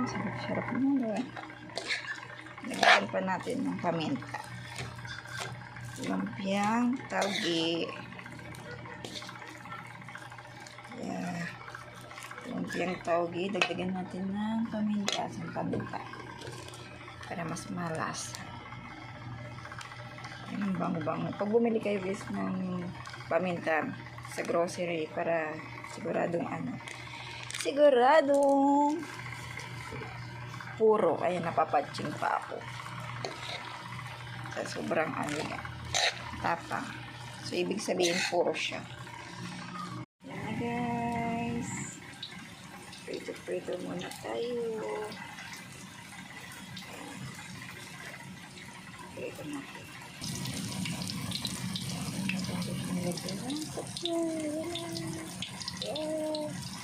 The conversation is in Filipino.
Sarap-sarap mo. Lagyan pa natin ng paminta. Lumpiang tauge. Yeah. Lumpiang tauge. Dagdagan natin ng paminta. Sa paminta. Para mas malas. Ayan, bango-bango. Pag bumili kayo guys ng paminta sa grocery para siguradong puro. Ayan, napapatching pa ako. Sa sobrang tapang. So, ibig sabihin, puro siya. Yan guys. Prito-prito muna tayo. Prito natin. Yes.